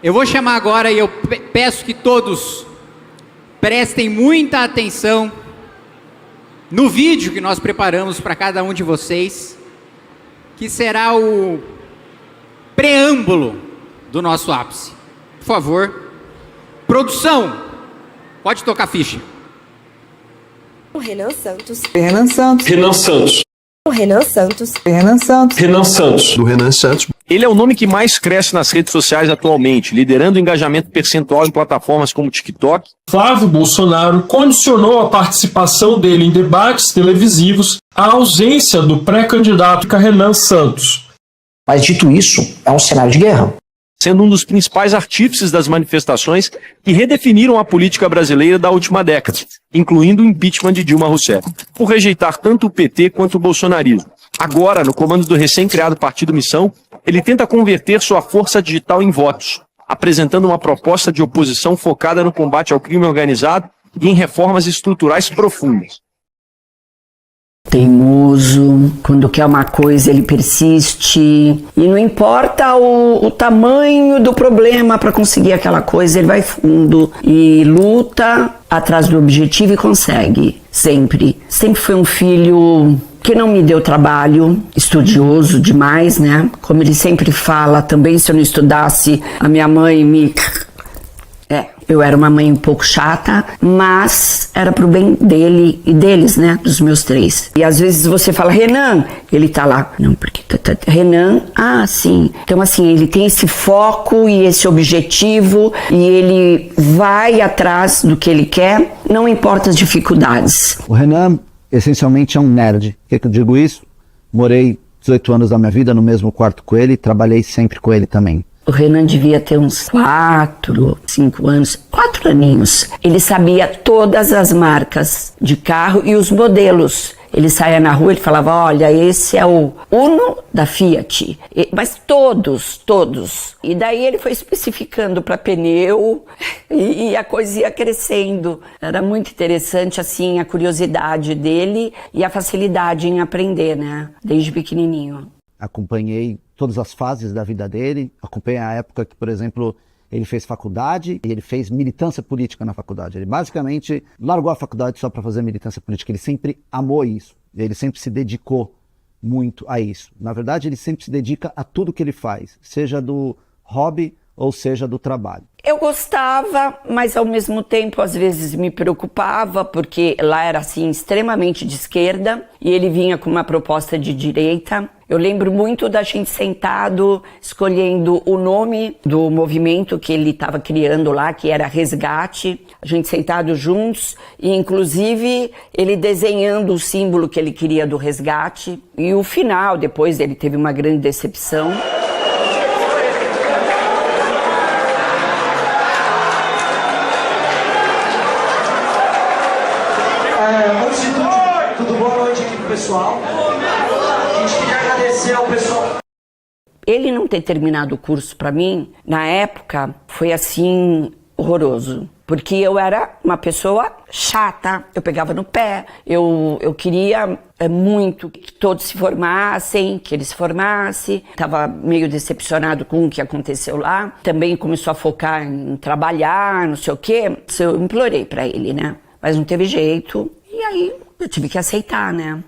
Eu vou chamar agora e eu peço que todos prestem muita atenção no vídeo que nós preparamos para cada um de vocês, que será o preâmbulo do nosso ápice. Por favor, produção, pode tocar a ficha. O Renan Santos. Renan Santos. Renan Santos. O Renan Santos. Renan Santos. Renan Santos. Do Renan Santos. Ele é o nome que mais cresce nas redes sociais atualmente, liderando o engajamento percentual em plataformas como TikTok. Flávio Bolsonaro condicionou a participação dele em debates televisivos à ausência do pré-candidato Renan Santos. Mas dito isso, é um cenário de guerra. Sendo um dos principais artífices das manifestações que redefiniram a política brasileira da última década, incluindo o impeachment de Dilma Rousseff, por rejeitar tanto o PT quanto o bolsonarismo. Agora, no comando do recém-criado Partido Missão, ele tenta converter sua força digital em votos, apresentando uma proposta de oposição focada no combate ao crime organizado e em reformas estruturais profundas. Teimoso, quando quer uma coisa ele persiste, e não importa o tamanho do problema para conseguir aquela coisa, ele vai fundo e luta atrás do objetivo e consegue, sempre. Sempre foi um filho que não me deu trabalho, estudioso demais, né? Como ele sempre fala, também se eu não estudasse, a minha mãe me... eu era uma mãe um pouco chata, mas era pro bem dele e deles, né? Dos meus três. E às vezes você fala, Renan, ele tá lá. Não, porque... Renan, sim. Então assim, ele tem esse foco e esse objetivo e ele vai atrás do que ele quer, não importa as dificuldades. O Renan, essencialmente, é um nerd. Por que eu digo isso? Morei 18 anos da minha vida no mesmo quarto com ele, trabalhei sempre com ele também. O Renan devia ter uns 4, 5 anos, 4 aninhos. Ele sabia todas as marcas de carro e os modelos. Ele saía na rua e falava, olha, esse é o Uno da Fiat. Mas todos. E daí ele foi especificando para pneu e a coisa ia crescendo. Era muito interessante, assim, a curiosidade dele e a facilidade em aprender, né? Desde pequenininho. Acompanhei todas as fases da vida dele, acompanhei a época que, por exemplo, ele fez faculdade e ele fez militância política na faculdade. Ele basicamente largou a faculdade só para fazer militância política. Ele sempre amou isso, ele sempre se dedicou muito a isso. Na verdade, ele sempre se dedica a tudo que ele faz, seja do hobby ou seja do trabalho. Eu gostava, mas ao mesmo tempo às vezes me preocupava, porque lá era assim extremamente de esquerda e ele vinha com uma proposta de direita. Eu lembro muito da gente sentado escolhendo o nome do movimento que ele estava criando lá, que era Resgate. A gente sentado juntos e inclusive ele desenhando o símbolo que ele queria do resgate. E o final, depois ele teve uma grande decepção. Antes de tudo boa noite aqui pro pessoal. A gente queria agradecer ao pessoal. Ele não ter terminado o curso para mim, na época, foi assim, horroroso. Porque eu era uma pessoa chata, eu pegava no pé, eu queria muito que todos se formassem, que ele se formasse. Estava meio decepcionado com o que aconteceu lá. Também começou a focar em trabalhar, não sei o quê. Eu implorei para ele, né? Mas não teve jeito, e aí eu tive que aceitar, né?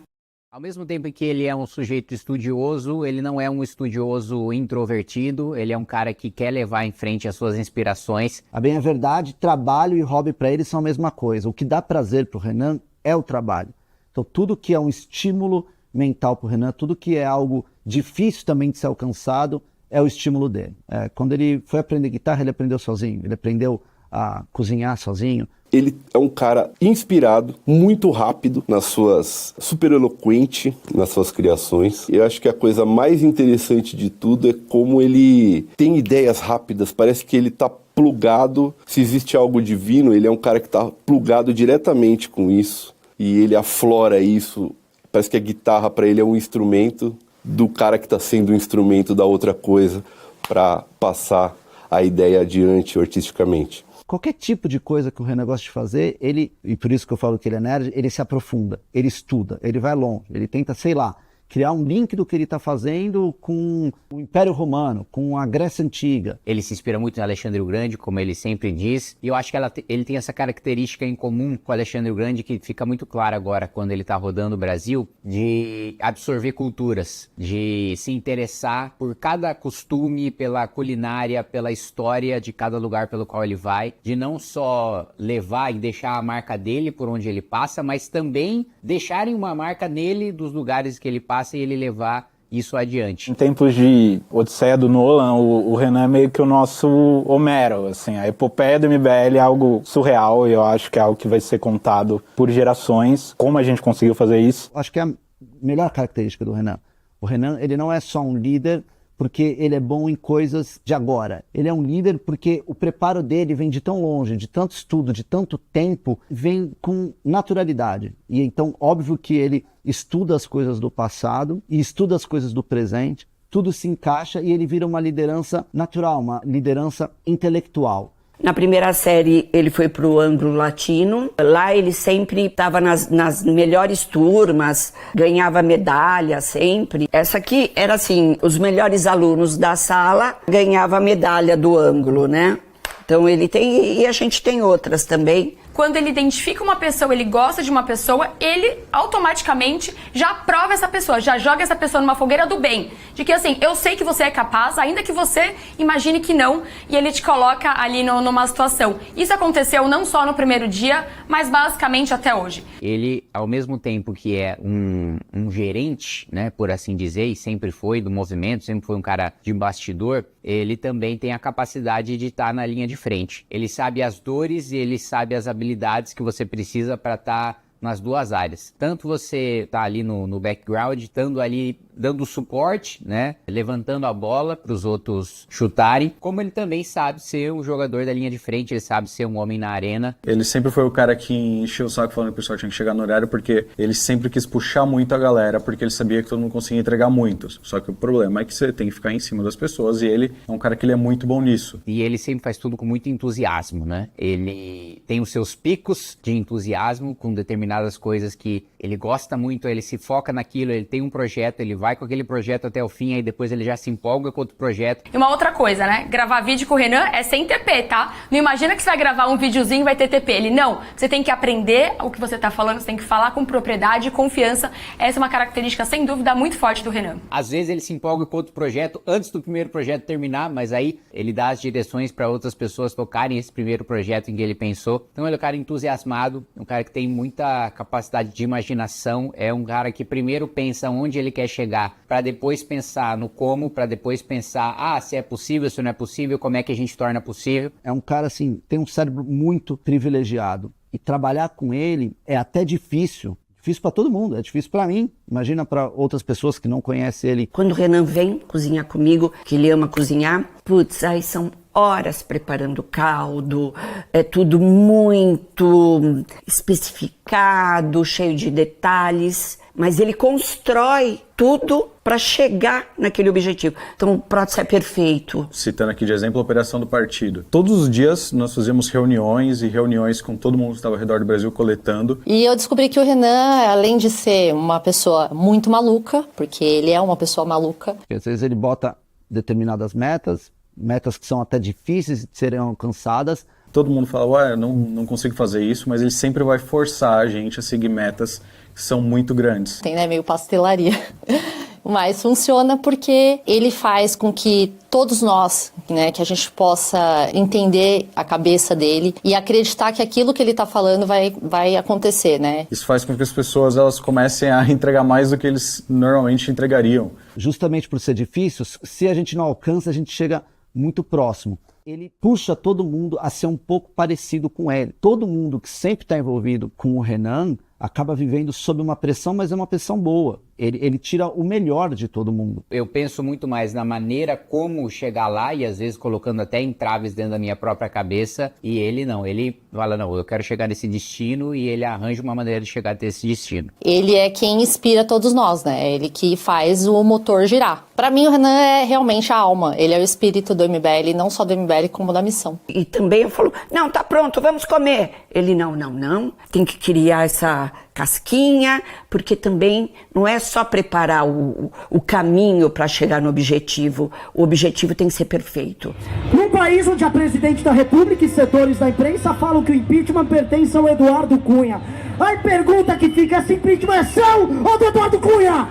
Ao mesmo tempo que ele é um sujeito estudioso, ele não é um estudioso introvertido, ele é um cara que quer levar em frente as suas inspirações. A bem é verdade, trabalho e hobby para ele são a mesma coisa. O que dá prazer pro Renan é o trabalho. Então tudo que é um estímulo mental pro Renan, tudo que é algo difícil também de ser alcançado, é o estímulo dele. Quando ele foi aprender guitarra, ele aprendeu sozinho, ele aprendeu a cozinhar sozinho. Ele é um cara inspirado, muito rápido nas suas... super eloquente nas suas criações. Eu acho que a coisa mais interessante de tudo é como ele tem ideias rápidas. Parece que ele tá plugado. Se existe algo divino, ele é um cara que tá plugado diretamente com isso. E ele aflora isso. Parece que a guitarra para ele é um instrumento do cara que tá sendo um instrumento da outra coisa para passar a ideia adiante artisticamente. Qualquer tipo de coisa que o Renan gosta de fazer, ele, e por isso que eu falo que ele é nerd, ele se aprofunda, ele estuda, ele vai longe, ele tenta, sei lá, criar um link do que ele está fazendo com o Império Romano, com a Grécia Antiga. Ele se inspira muito em Alexandre o Grande, como ele sempre diz, e eu acho que ele tem essa característica em comum com Alexandre o Grande, que fica muito claro agora quando ele está rodando o Brasil, de absorver culturas, de se interessar por cada costume, pela culinária, pela história de cada lugar pelo qual ele vai, de não só levar e deixar a marca dele por onde ele passa, mas também deixarem uma marca nele dos lugares que ele passa e ele levar isso adiante. Em tempos de Odisseia do Nolan, o Renan é meio que o nosso Homero, assim, a epopeia do MBL é algo surreal e eu acho que é algo que vai ser contado por gerações. Como a gente conseguiu fazer isso? Acho que é a melhor característica do Renan. O Renan, ele não é só um líder porque ele é bom em coisas de agora. Ele é um líder porque o preparo dele vem de tão longe, de tanto estudo, de tanto tempo, vem com naturalidade. E então, óbvio que ele estuda as coisas do passado e estuda as coisas do presente, tudo se encaixa e ele vira uma liderança natural, uma liderança intelectual. Na primeira série ele foi para o anglo-latino, lá ele sempre estava nas melhores turmas, ganhava medalha sempre. Essa aqui era assim, os melhores alunos da sala ganhavam a medalha do ângulo, né? Então ele tem, e a gente tem outras também. Quando ele identifica uma pessoa, ele gosta de uma pessoa, ele automaticamente já aprova essa pessoa, já joga essa pessoa numa fogueira do bem. De que assim, eu sei que você é capaz, ainda que você imagine que não, e ele te coloca ali numa situação. Isso aconteceu não só no primeiro dia, mas basicamente até hoje. Ele, ao mesmo tempo que é um gerente, né, por assim dizer, e sempre foi do movimento, sempre foi um cara de bastidor, ele também tem a capacidade de estar na linha de frente. Ele sabe as dores e ele sabe as habilidades que você precisa para estar nas duas áreas. Tanto você tá ali no background, estando ali dando suporte, né, levantando a bola para os outros chutarem, como ele também sabe ser um jogador da linha de frente, ele sabe ser um homem na arena. Ele sempre foi o cara que encheu o saco falando que o pessoal tinha que chegar no horário, porque ele sempre quis puxar muito a galera, porque ele sabia que todo mundo conseguia entregar muitos. Só que o problema é que você tem que ficar em cima das pessoas, e ele é um cara que ele é muito bom nisso. E ele sempre faz tudo com muito entusiasmo, né? Ele tem os seus picos de entusiasmo com determinadas coisas que ele gosta muito, ele se foca naquilo, ele tem um projeto, ele vai com aquele projeto até o fim, aí depois ele já se empolga com outro projeto. E uma outra coisa, né? Gravar vídeo com o Renan é sem TP, tá? Não imagina que você vai gravar um videozinho e vai ter TP. Ele, não. Você tem que aprender o que você tá falando, você tem que falar com propriedade e confiança. Essa é uma característica, sem dúvida, muito forte do Renan. Às vezes ele se empolga com outro projeto antes do primeiro projeto terminar, mas aí ele dá as direções para outras pessoas tocarem esse primeiro projeto em que ele pensou. Então ele é um cara entusiasmado, um cara que tem muita capacidade de imaginação, é um cara que primeiro pensa onde ele quer chegar, para depois pensar no como, para depois pensar, se é possível, se não é possível, como é que a gente torna possível. É um cara assim, tem um cérebro muito privilegiado e trabalhar com ele é até difícil. Difícil para todo mundo, é difícil para mim. Imagina para outras pessoas que não conhecem ele. Quando o Renan vem cozinhar comigo, que ele ama cozinhar, putz, aí são horas preparando caldo, é tudo muito especificado, cheio de detalhes, mas ele constrói tudo para chegar naquele objetivo. Então o prato é perfeito. Citando aqui de exemplo a operação do partido. Todos os dias nós fazíamos reuniões e reuniões com todo mundo que estava ao redor do Brasil coletando. E eu descobri que o Renan, além de ser uma pessoa muito maluca, porque ele é uma pessoa maluca. Às vezes ele bota determinadas metas que são até difíceis de serem alcançadas. Todo mundo fala, eu não consigo fazer isso, mas ele sempre vai forçar a gente a seguir metas que são muito grandes. Tem, né, meio pastelaria. Mas funciona porque ele faz com que todos nós, né, que a gente possa entender a cabeça dele e acreditar que aquilo que ele está falando vai acontecer, né? Isso faz com que as pessoas elas comecem a entregar mais do que eles normalmente entregariam. Justamente por ser difícil, se a gente não alcança, a gente chega muito próximo. Ele puxa todo mundo a ser um pouco parecido com ele. Todo mundo que sempre está envolvido com o Renan acaba vivendo sob uma pressão, mas é uma pressão boa. Ele tira o melhor de todo mundo. Eu penso muito mais na maneira como chegar lá e às vezes colocando até entraves dentro da minha própria cabeça, e ele não, ele fala, não, eu quero chegar nesse destino, e ele arranja uma maneira de chegar até esse destino. Ele é quem inspira todos nós, né? Ele que faz o motor girar. Para mim o Renan é realmente a alma, ele é o espírito do MBL, não só do MBL, MBL como da missão. E também eu falo, não, tá pronto, vamos comer. Ele, não, tem que criar essa casquinha, porque também não é só preparar o caminho para chegar no objetivo, o objetivo tem que ser perfeito. Num país onde a presidente da República e setores da imprensa falam que o impeachment pertence ao Eduardo Cunha. Aí pergunta que fica, esse impeachment é seu ou do Eduardo Cunha?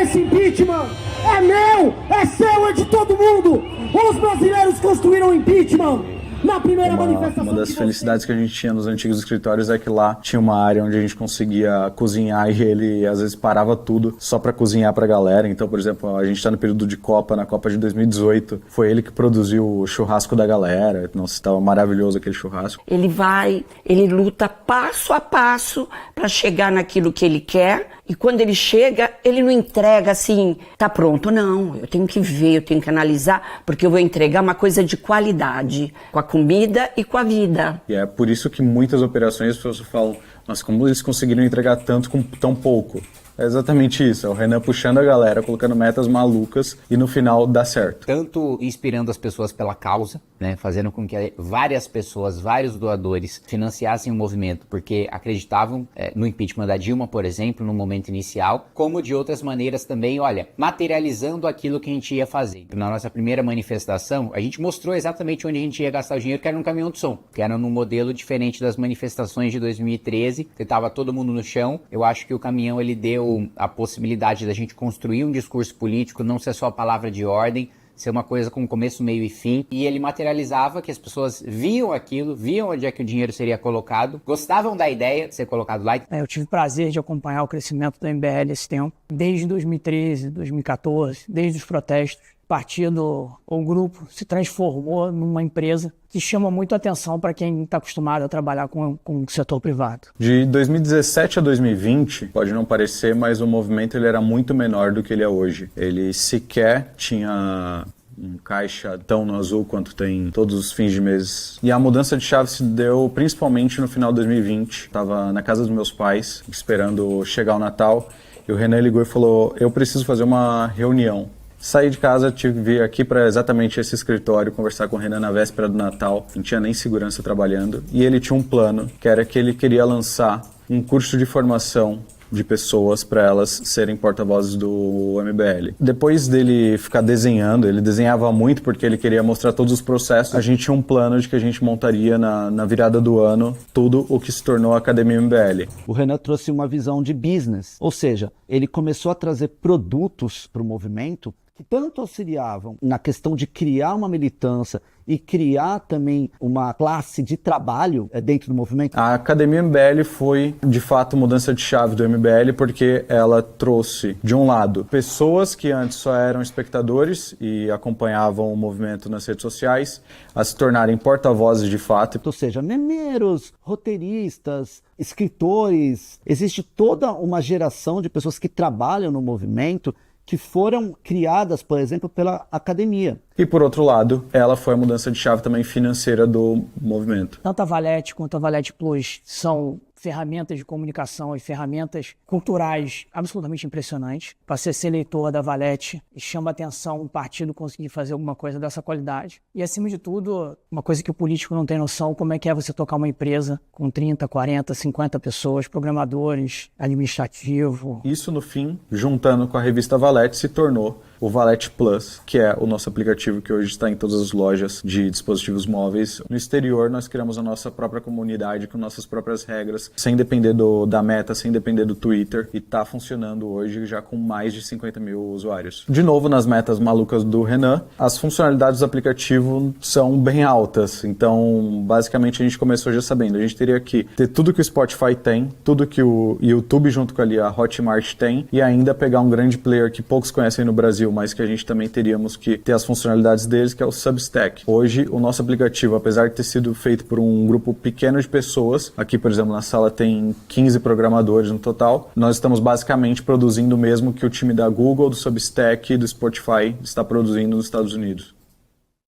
Esse impeachment é meu, é seu, é de todo mundo. Os brasileiros construíram o impeachment. Na primeira manifestação. Uma das felicidades que a gente tinha nos antigos escritórios é que lá tinha uma área onde a gente conseguia cozinhar e ele às vezes parava tudo só pra cozinhar pra galera. Então, por exemplo, a gente tá no período de Copa, na Copa de 2018, foi ele que produziu o churrasco da galera. Nossa, estava maravilhoso aquele churrasco. Ele luta passo a passo para chegar naquilo que ele quer, e quando ele chega, ele não entrega assim, tá pronto, não, eu tenho que ver, eu tenho que analisar, porque eu vou entregar uma coisa de qualidade, com a comida e com a vida. E é por isso que muitas operações as pessoas falam, mas como eles conseguiram entregar tanto com tão pouco? É exatamente isso, é o Renan puxando a galera, colocando metas malucas e no final dá certo. Tanto inspirando as pessoas pela causa, né, fazendo com que várias pessoas, vários doadores financiassem o movimento porque acreditavam no impeachment da Dilma, por exemplo, no momento inicial, como de outras maneiras também, olha, materializando aquilo que a gente ia fazer. Na nossa primeira manifestação, a gente mostrou exatamente onde a gente ia gastar o dinheiro, que era no caminhão de som, que era num modelo diferente das manifestações de 2013, que estava todo mundo no chão. Eu acho que o caminhão, ele deu a possibilidade da gente construir um discurso político, não ser só a palavra de ordem, ser uma coisa com começo, meio e fim, e ele materializava que as pessoas viam aquilo, viam onde é que o dinheiro seria colocado, gostavam da ideia de ser colocado lá. Eu tive o prazer de acompanhar o crescimento do MBL esse tempo, desde 2013, 2014, desde os protestos. O partido ou grupo se transformou numa empresa que chama muito atenção para quem está acostumado a trabalhar com o setor privado. De 2017 a 2020, pode não parecer, mas o movimento ele era muito menor do que ele é hoje. Ele sequer tinha um caixa tão no azul quanto tem todos os fins de mês. E a mudança de chave se deu principalmente no final de 2020. Estava na casa dos meus pais, esperando chegar o Natal, e o Renan ligou e falou, eu preciso fazer uma reunião. Saí de casa, tive que vir aqui para exatamente esse escritório, conversar com o Renan na véspera do Natal. Não tinha nem segurança trabalhando. E ele tinha um plano, que era que ele queria lançar um curso de formação de pessoas para elas serem porta-vozes do MBL. Depois dele ficar desenhando, ele desenhava muito porque ele queria mostrar todos os processos. A gente tinha um plano de que a gente montaria na virada do ano tudo o que se tornou a Academia MBL. O Renan trouxe uma visão de business, ou seja, ele começou a trazer produtos para o movimento que tanto auxiliavam na questão de criar uma militância e criar também uma classe de trabalho dentro do movimento? A Academia MBL foi, de fato, mudança de chave do MBL porque ela trouxe, de um lado, pessoas que antes só eram espectadores e acompanhavam o movimento nas redes sociais a se tornarem porta-vozes de fato. Ou seja, memeiros, roteiristas, escritores, existe toda uma geração de pessoas que trabalham no movimento que foram criadas, por exemplo, pela academia. E, por outro lado, ela foi a mudança de chave também financeira do movimento. Tanto a Valete quanto a Valete Plus são ferramentas de comunicação e ferramentas culturais absolutamente impressionantes. Passei a ser eleitor da Valete e chama a atenção um partido conseguir fazer alguma coisa dessa qualidade. E, acima de tudo, uma coisa que o político não tem noção, como é que é você tocar uma empresa com 30, 40, 50 pessoas, programadores, administrativo. Isso, no fim, juntando com a revista Valete, se tornou o Valete Plus, que é o nosso aplicativo que hoje está em todas as lojas de dispositivos móveis. No exterior, nós criamos a nossa própria comunidade com nossas próprias regras, sem depender da Meta, sem depender do Twitter, e está funcionando hoje já com mais de 50 mil usuários. De novo, nas metas malucas do Renan, as funcionalidades do aplicativo são bem altas, então basicamente a gente começou já sabendo, a gente teria que ter tudo que o Spotify tem, tudo que o YouTube junto com ali a Hotmart tem, e ainda pegar um grande player que poucos conhecem no Brasil, mas que a gente também teríamos que ter as funcionalidades deles, que é o Substack. Hoje, o nosso aplicativo, apesar de ter sido feito por um grupo pequeno de pessoas, aqui, por exemplo, na sala tem 15 programadores no total, nós estamos basicamente produzindo o mesmo que o time da Google, do Substack e do Spotify está produzindo nos Estados Unidos.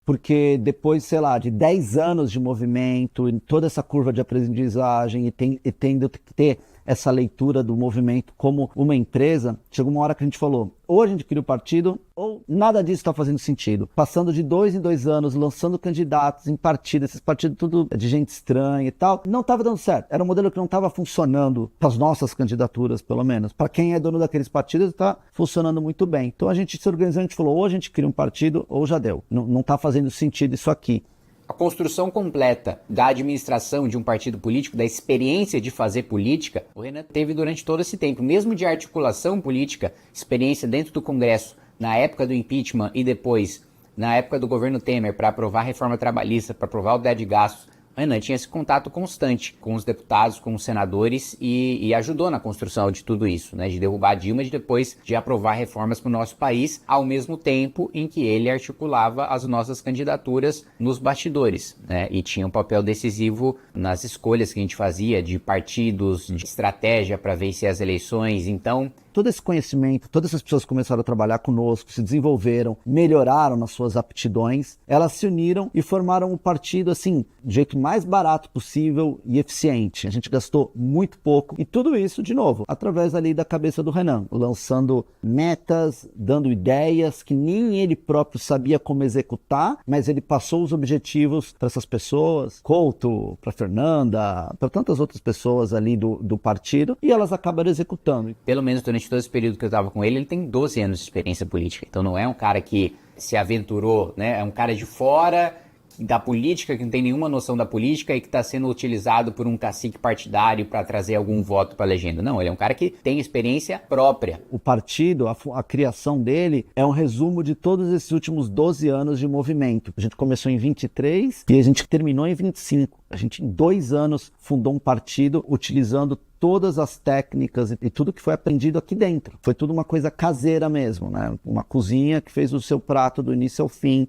Porque depois, sei lá, de 10 anos de movimento, em toda essa curva de aprendizagem e tendo que ter essa leitura do movimento como uma empresa, chegou uma hora que a gente falou, ou a gente cria o partido, ou nada disso está fazendo sentido. Passando de 2 em 2 anos, lançando candidatos em partido, esses partidos tudo de gente estranha e tal, não estava dando certo. Era um modelo que não estava funcionando para as nossas candidaturas, pelo menos. Para quem é dono daqueles partidos, está funcionando muito bem. Então a gente se organizou, a gente falou, ou a gente cria um partido, ou já deu. Não está fazendo sentido isso aqui. A construção completa da administração de um partido político, da experiência de fazer política, o Renan teve durante todo esse tempo, mesmo de articulação política, experiência dentro do Congresso, na época do impeachment e depois, na época do governo Temer, para aprovar a reforma trabalhista, para aprovar o teto de gastos. O Renan tinha esse contato constante com os deputados, com os senadores e ajudou na construção de tudo isso, né? De derrubar a Dilma e depois de aprovar reformas para o nosso país, ao mesmo tempo em que ele articulava as nossas candidaturas nos bastidores, né? E tinha um papel decisivo nas escolhas que a gente fazia de partidos, de estratégia para vencer as eleições. Então, todo esse conhecimento, todas essas pessoas que começaram a trabalhar conosco, se desenvolveram, melhoraram nas suas aptidões, elas se uniram e formaram um partido, assim, do jeito mais barato possível e eficiente. A gente gastou muito pouco e tudo isso, de novo, através ali da cabeça do Renan, lançando metas, dando ideias que nem ele próprio sabia como executar, mas ele passou os objetivos para essas pessoas, Couto, para Fernanda, para tantas outras pessoas ali do partido, e elas acabaram executando. Pelo menos durante todo esse período que eu estava com ele, ele tem 12 anos de experiência política. Então não é um cara que se aventurou, né? É um cara de fora da política, que não tem nenhuma noção da política e que está sendo utilizado por um cacique partidário para trazer algum voto para a legenda. Não, ele é um cara que tem experiência própria. O partido, a criação dele é um resumo de todos esses últimos 12 anos de movimento. A gente começou em 23 e a gente terminou em 25. A gente, em 2 anos, fundou um partido utilizando todas as técnicas e tudo que foi aprendido aqui dentro. Foi tudo uma coisa caseira mesmo, né? Uma cozinha que fez o seu prato do início ao fim.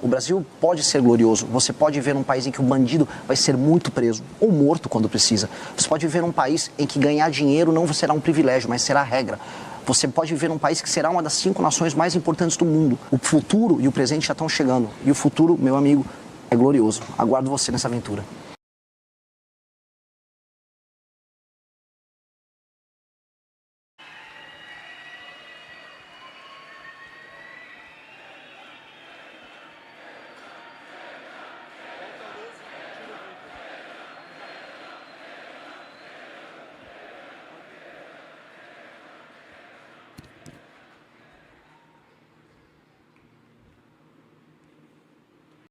O Brasil pode ser glorioso. Você pode viver num país em que o bandido vai ser muito preso ou morto quando precisa. Você pode viver num país em que ganhar dinheiro não será um privilégio, mas será a regra. Você pode viver num país que será uma das 5 nações mais importantes do mundo. O futuro e o presente já estão chegando. E o futuro, meu amigo, é glorioso. Aguardo você nessa aventura.